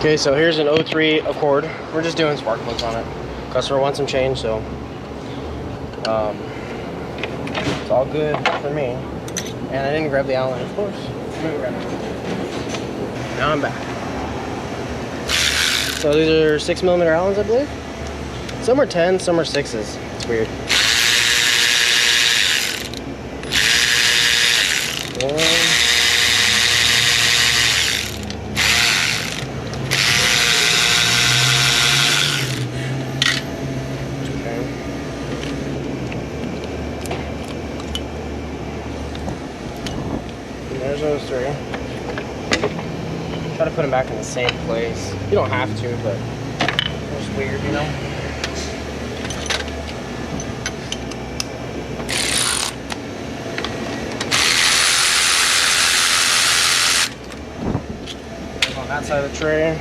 Okay, so here's an 03 Accord. We're just doing spark plugs on it. Customer wants them changed, so it's all good for me. And I didn't grab the Allen, of course. Now I'm back. So these are 6mm Allens, I believe. Some are 10, some are 6s. It's weird. There's those three. Try to put them back in the same place. You don't have to, but it's just weird, you know? On that side of the tray.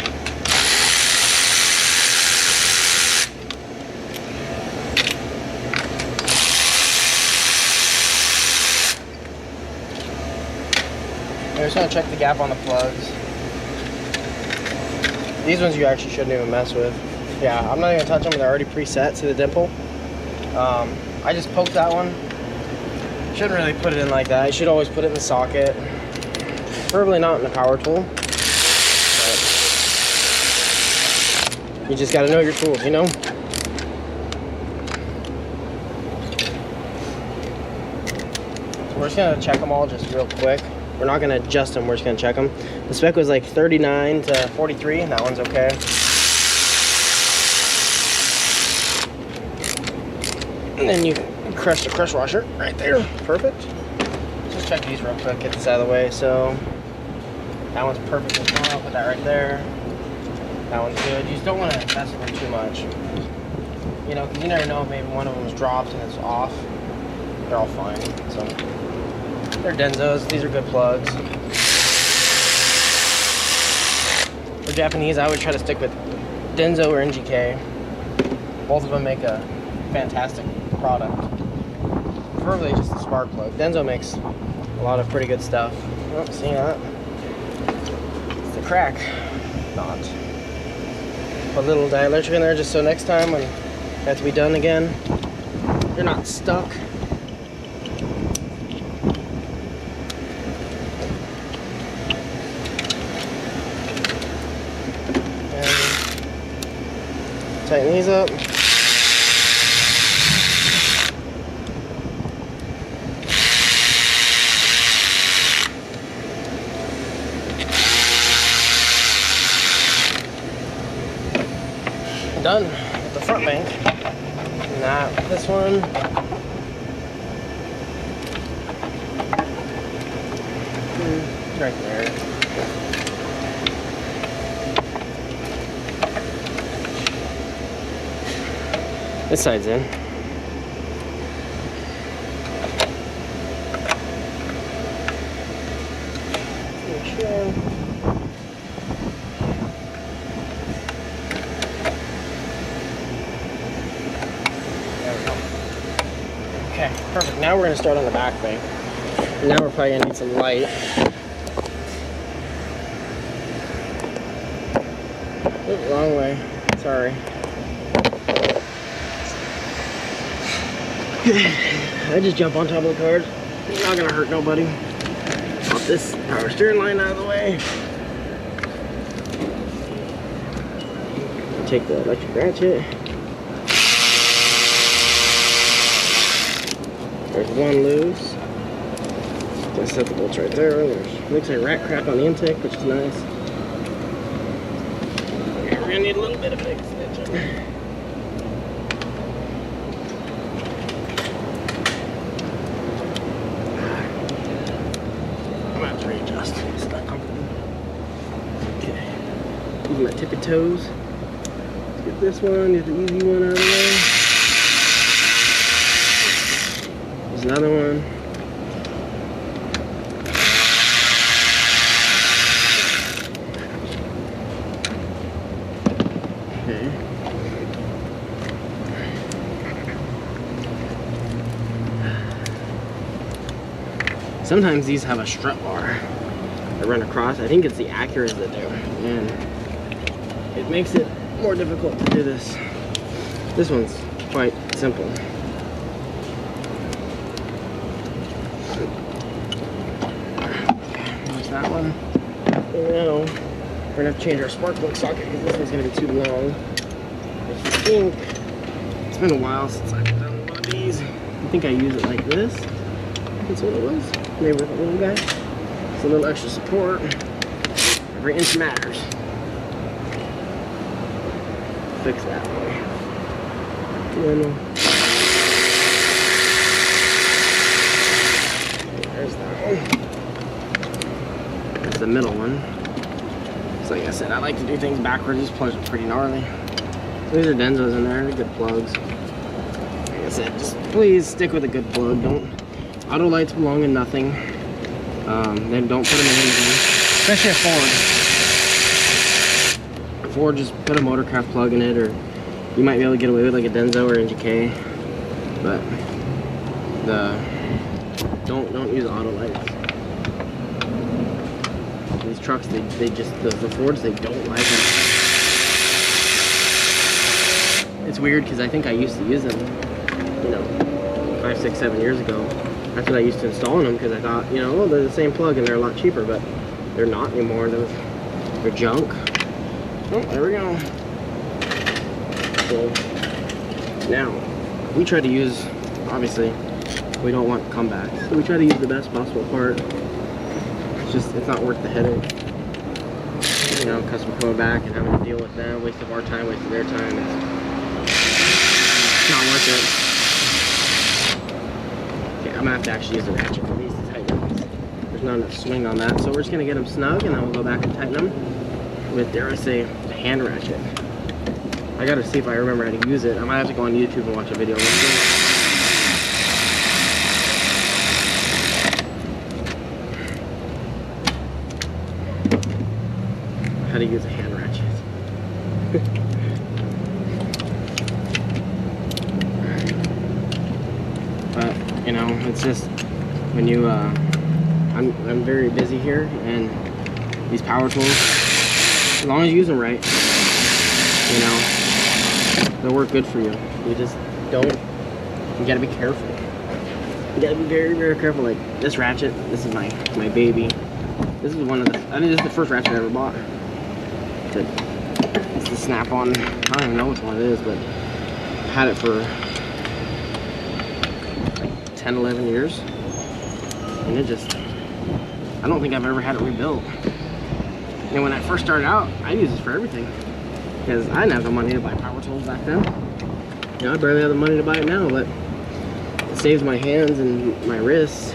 I'm just gonna check the gap on the plugs. These ones you actually shouldn't even mess with. Yeah, I'm not even gonna touch them. They're already preset to the dimple. I just poked that one. Shouldn't really put it in like that. You should always put it in the socket. Preferably not in the power tool. But you just gotta know your tools, you know? So we're just gonna check them all just real quick. We're not gonna adjust them, we're just gonna check them. The spec was like 39 to 43, and that one's okay. And then you crush the crush washer right there. Perfect. Just check these real quick, get this out of the way. So that one's perfect. I'll put that right there. That one's good. You just don't want to mess with them too much. You know, because you never know if maybe one of them's dropped and it's off. They're all fine. So they're Denzos. These are good plugs. For Japanese, I would try to stick with Denso or NGK. Both of them make a fantastic product. Preferably just a spark plug. Denso makes a lot of pretty good stuff. Oh, see that? It's the crack knot. Put a little dielectric in there just so next time when it has to be done again, you're not stuck. Tighten these up. Done with the front bank. Now this one. Right there. This side's in. Make sure. There we go. Okay, perfect. Now we're going to start on the back bank. Now we're probably going to need some light. Oops, wrong way. Sorry. I just jump on top of the card. It's not gonna hurt nobody. Pop this power steering line out of the way. Take the electric ratchet. There's one loose. Just set the bolts right there. There's looks like rat crap on the intake, which is nice. Okay, we're gonna need a little bit of big stitching. Readjust. It's not comfortable. Okay. Use my tippy toes. Let's get this one. Get the easy one out of the way. There's another one. Okay. Sometimes these have a strut bar that run across. I think it's the Acuras that do. And it makes it more difficult to do this. This one's quite simple. There's that one. And now we're gonna have to change our spark plug socket because this one's gonna be too long. I think it's been a while since I've done one of these. I think I use it like this. That's what it was. Maybe with a little guy. It's a little extra support. Every inch matters. Fix that way. There's that one. That's the middle one. So like I said, I like to do things backwards. These plugs are pretty gnarly. So these are Denzos in there. They're good plugs. Like I said, just please stick with a good plug. Don't. Auto lights belong in nothing. Then don't put them in anything. Especially a Ford. Ford, just put a Motorcraft plug in it, or you might be able to get away with like a Denso or NGK. But don't use auto lights. These trucks, they just the Fords, they don't like them. It's weird because I think I used to use them, you know, 5, 6, 7 years ago. That's what I used to install in them because I thought, you know, oh, they're the same plug and they're a lot cheaper, but they're not anymore. They're junk. Oh, there we go. So now we try to use, obviously, we don't want comebacks, so we try to use the best possible part. It's not worth the headache. You know, customer coming back and having to deal with them, waste of our time, waste of their time. It's not worth it. Okay, I'm gonna have to actually use the ratchet for these to tighten them. There's not enough swing on that, so we're just gonna get them snug and then we'll go back and tighten them with, dare I say, the hand ratchet. I gotta see if I remember how to use it. I might have to go on YouTube and watch a video. How to use a hand ratchet. But you know, it's just when you I'm very busy here, and these power tools, as long as you use them right, you know, they'll work good for you. You just don't, you gotta be careful. You gotta be very, very careful. Like this ratchet, this is my baby. This is one of the, I think this is the first ratchet I ever bought. It's the snap-on. I don't even know which one it is, but I've had it for like 10, 11 years. And it just, I don't think I've ever had it rebuilt. And when I first started out, I used this for everything. Because I didn't have the money to buy power tools back then. You know, I barely have the money to buy it now, but it saves my hands and my wrists,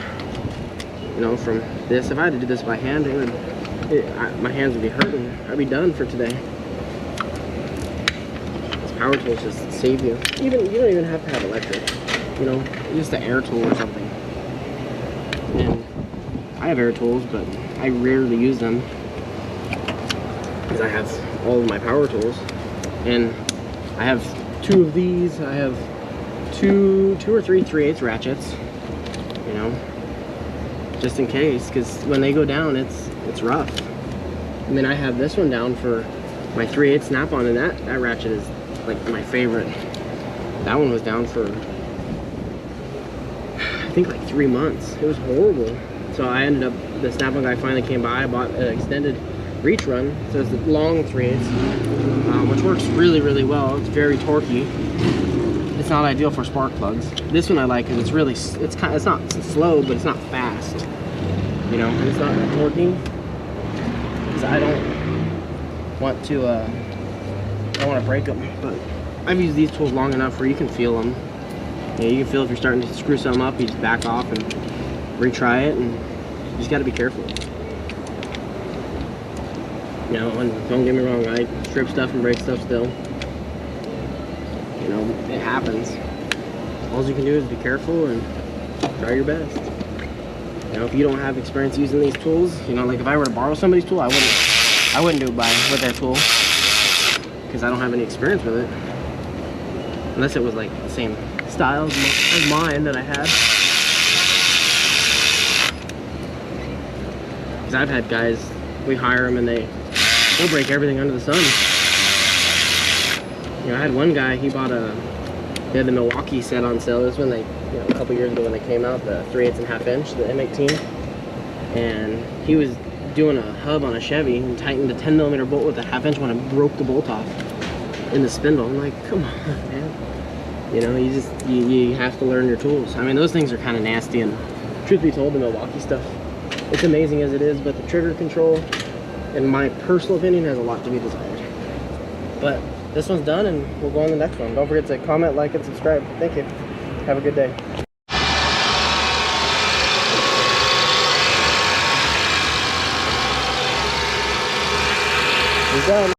you know, from this. If I had to do this by hand, my hands would be hurting. I'd be done for today. These power tools just save you. You don't even have to have electric. You know, just an air tool or something. And I have air tools, but I rarely use them because I have all of my power tools, and I have 2 of these. I have two or three 3/8 ratchets. You know, just in case, because when they go down, it's rough. And then I have this one down for my 3/8 snap-on, and that ratchet is like my favorite. That one was down for, I think, like 3 months. It was horrible. So I ended up, the snap-on guy finally came by. I bought an extended reach run, so it's a long 3/8, which works really, really well. It's very torquey. It's not ideal for spark plugs. This one I like because it's really, it's not slow, but it's not fast. You know, and it's not that torquey. Because I don't want to, I don't want to break them. But I've used these tools long enough where you can feel them. You know, you can feel if you're starting to screw something up, you just back off and retry it, and you just got to be careful. You know, and don't get me wrong, I strip stuff and break stuff still. You know, it happens. All you can do is be careful and try your best. You know, if you don't have experience using these tools, you know, like if I were to borrow somebody's tool, I wouldn't do it with their tool, because I don't have any experience with it. Unless it was like the same style as mine that I had. Because I've had guys, we hire them and they'll break everything under the sun. You know, I had one guy, he had the Milwaukee set on sale. This was when they, you know, a couple years ago when they came out, the 3/8 1/2 inch, the M18. And he was doing a hub on a Chevy and tightened a 10mm bolt with a 1/2 inch when I broke the bolt off in the spindle. I'm like, come on, man. You know, you have to learn your tools. I mean, those things are kind of nasty, and truth be told, the Milwaukee stuff, it's amazing as it is, but the trigger control, in my personal opinion, has a lot to be desired. But this one's done, and we'll go on the next one. Don't forget to comment, like, and subscribe. Thank you. Have a good day. He's done.